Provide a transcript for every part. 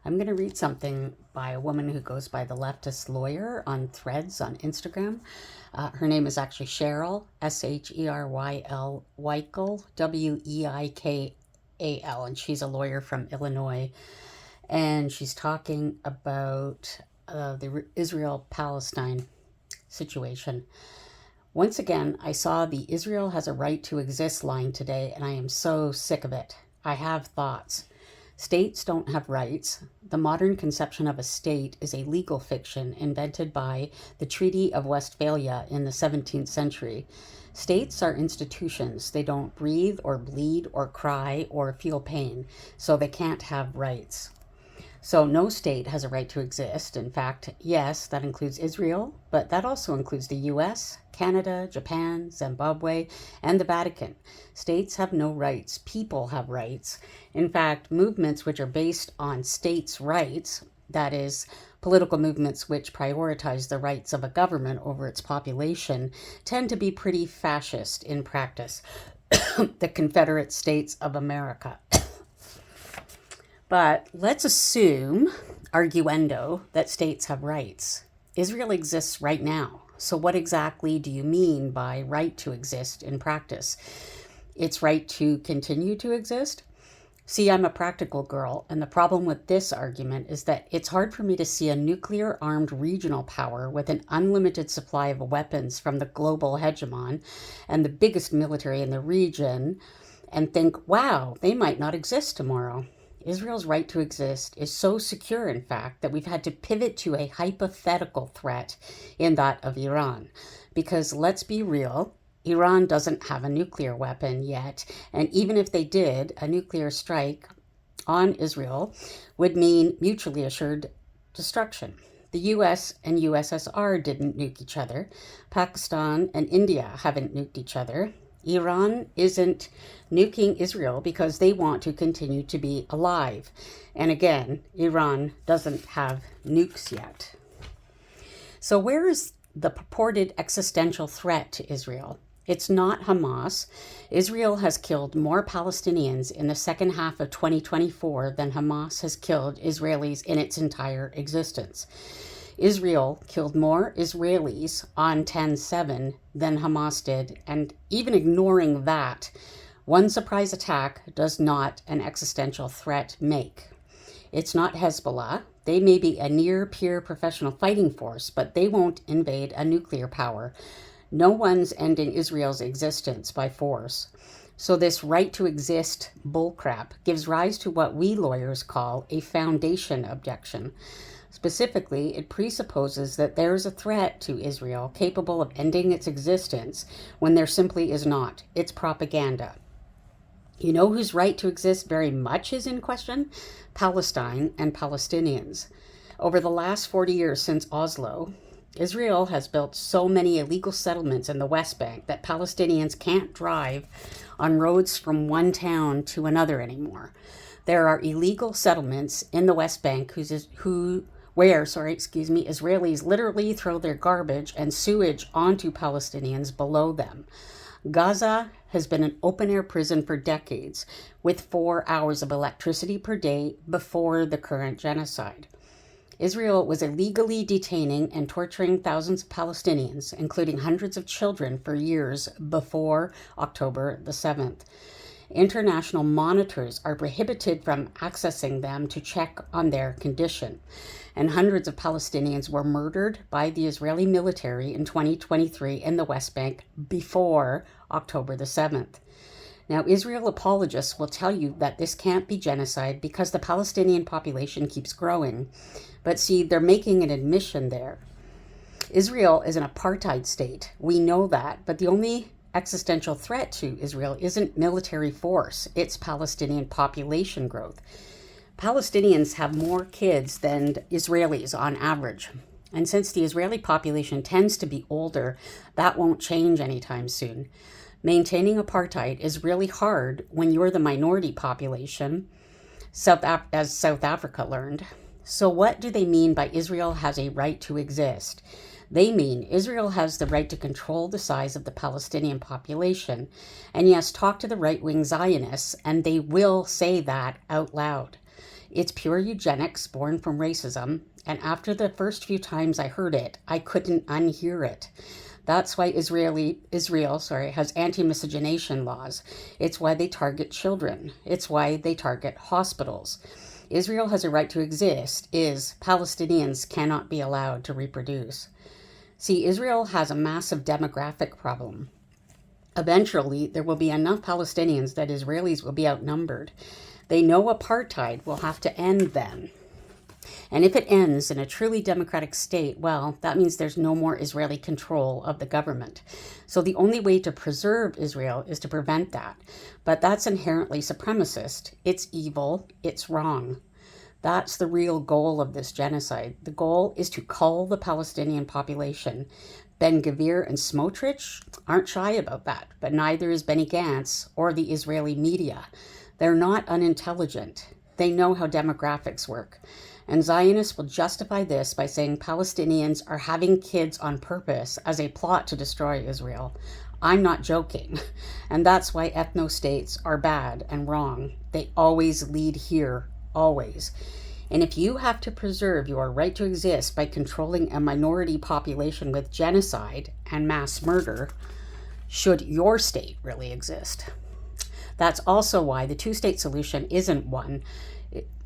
I'm going to read something by a woman who goes by the Leftist Lawyer on Threads on Instagram. Her name is actually Sheryl, Sheryl Weikel, Weikal, and she's a lawyer from Illinois. And she's talking about the Israel-Palestine situation. Once again, I saw the Israel has a right to exist line today, and I am so sick of it. I have thoughts. States don't have rights. The modern conception of a state is a legal fiction invented by the Treaty of Westphalia in the 17th century. States are institutions. They don't breathe or bleed or cry or feel pain, so they can't have rights. So no state has a right to exist. In fact, yes, that includes Israel, but that also includes the US, Canada, Japan, Zimbabwe, and the Vatican. States have no rights. People have rights. In fact, movements which are based on states' rights, that is, political movements which prioritize the rights of a government over its population, tend to be pretty fascist in practice. The Confederate States of America. But let's assume, arguendo, that states have rights. Israel exists right now. So what exactly do you mean by right to exist in practice? Its right to continue to exist? See, I'm a practical girl, and the problem with this argument is that it's hard for me to see a nuclear-armed regional power with an unlimited supply of weapons from the global hegemon and the biggest military in the region and think, wow, they might not exist tomorrow. Israel's right to exist is so secure, in fact, that we've had to pivot to a hypothetical threat in that of Iran. Because let's be real, Iran doesn't have a nuclear weapon yet, and even if they did, a nuclear strike on Israel would mean mutually assured destruction. The US and USSR didn't nuke each other. Pakistan and India haven't nuked each other. Iran isn't nuking Israel because they want to continue to be alive. And again, Iran doesn't have nukes yet. So where is the purported existential threat to Israel? It's not Hamas. Israel has killed more Palestinians in the second half of 2024 than Hamas has killed Israelis in its entire existence. Israel killed more Israelis on 10/7 than Hamas did, and even ignoring that, one surprise attack does not an existential threat make. It's not Hezbollah. They may be a near-peer professional fighting force, but they won't invade a nuclear power. No one's ending Israel's existence by force. So this right to exist bullcrap gives rise to what we lawyers call a foundation objection. Specifically, it presupposes that there is a threat to Israel capable of ending its existence when there simply is not. It's propaganda. You know whose right to exist very much is in question? Palestine and Palestinians. Over the last 40 years since Oslo, Israel has built so many illegal settlements in the West Bank that Palestinians can't drive on roads from one town to another anymore. There are illegal settlements in the West Bank where Israelis literally throw their garbage and sewage onto Palestinians below them. Gaza has been an open-air prison for decades, with 4 hours of electricity per day before the current genocide. Israel was illegally detaining and torturing thousands of Palestinians, including hundreds of children, for years before October the 7th. International monitors are prohibited from accessing them to check on their condition. And hundreds of Palestinians were murdered by the Israeli military in 2023 in the West Bank before October the 7th. Now, Israel apologists will tell you that this can't be genocide because the Palestinian population keeps growing. But see, they're making an admission there. Israel is an apartheid state. We know that, but the only existential threat to Israel isn't military force, it's Palestinian population growth. Palestinians have more kids than Israelis on average. And since the Israeli population tends to be older, that won't change anytime soon. Maintaining apartheid is really hard when you're the minority population, as South Africa learned. So what do they mean by Israel has a right to exist? They mean Israel has the right to control the size of the Palestinian population. And yes, talk to the right-wing Zionists, and they will say that out loud. It's pure eugenics born from racism, and after the first few times I heard it, I couldn't unhear it. That's why Israel has anti-miscegenation laws. It's why they target children. It's why they target hospitals. Israel has a right to exist is Palestinians cannot be allowed to reproduce. See, Israel has a massive demographic problem. Eventually, there will be enough Palestinians that Israelis will be outnumbered. They know apartheid will have to end then. And if it ends in a truly democratic state, well, that means there's no more Israeli control of the government. So the only way to preserve Israel is to prevent that. But that's inherently supremacist. It's evil. It's wrong. That's the real goal of this genocide. The goal is to cull the Palestinian population. Ben-Gvir and Smotrich aren't shy about that, but neither is Benny Gantz or the Israeli media. They're not unintelligent. They know how demographics work. And Zionists will justify this by saying Palestinians are having kids on purpose as a plot to destroy Israel. I'm not joking. And that's why ethno-states are bad and wrong. They always lead here, always. And if you have to preserve your right to exist by controlling a minority population with genocide and mass murder, should your state really exist? That's also why the two-state solution isn't one.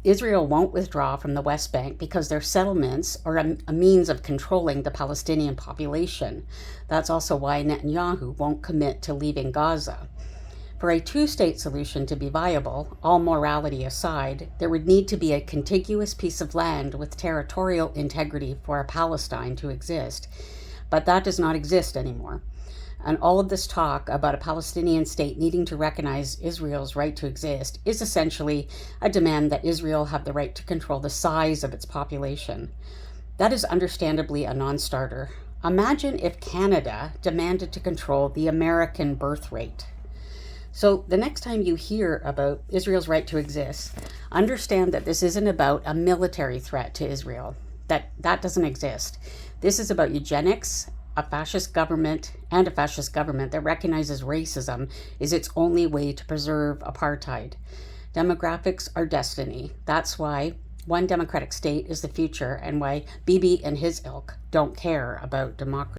Israel won't withdraw from the West Bank because their settlements are a means of controlling the Palestinian population. That's also why Netanyahu won't commit to leaving Gaza. For a two-state solution to be viable, all morality aside, there would need to be a contiguous piece of land with territorial integrity for a Palestine to exist. But that does not exist anymore. And all of this talk about a Palestinian state needing to recognize Israel's right to exist is essentially a demand that Israel have the right to control the size of its population. That is understandably a non-starter. Imagine if Canada demanded to control the American birth rate. So the next time you hear about Israel's right to exist, understand that this isn't about a military threat to Israel. That doesn't exist. This is about eugenics, a fascist government that recognizes racism is its only way to preserve apartheid. Demographics are destiny. That's why one democratic state is the future and why Bibi and his ilk don't care about democracy.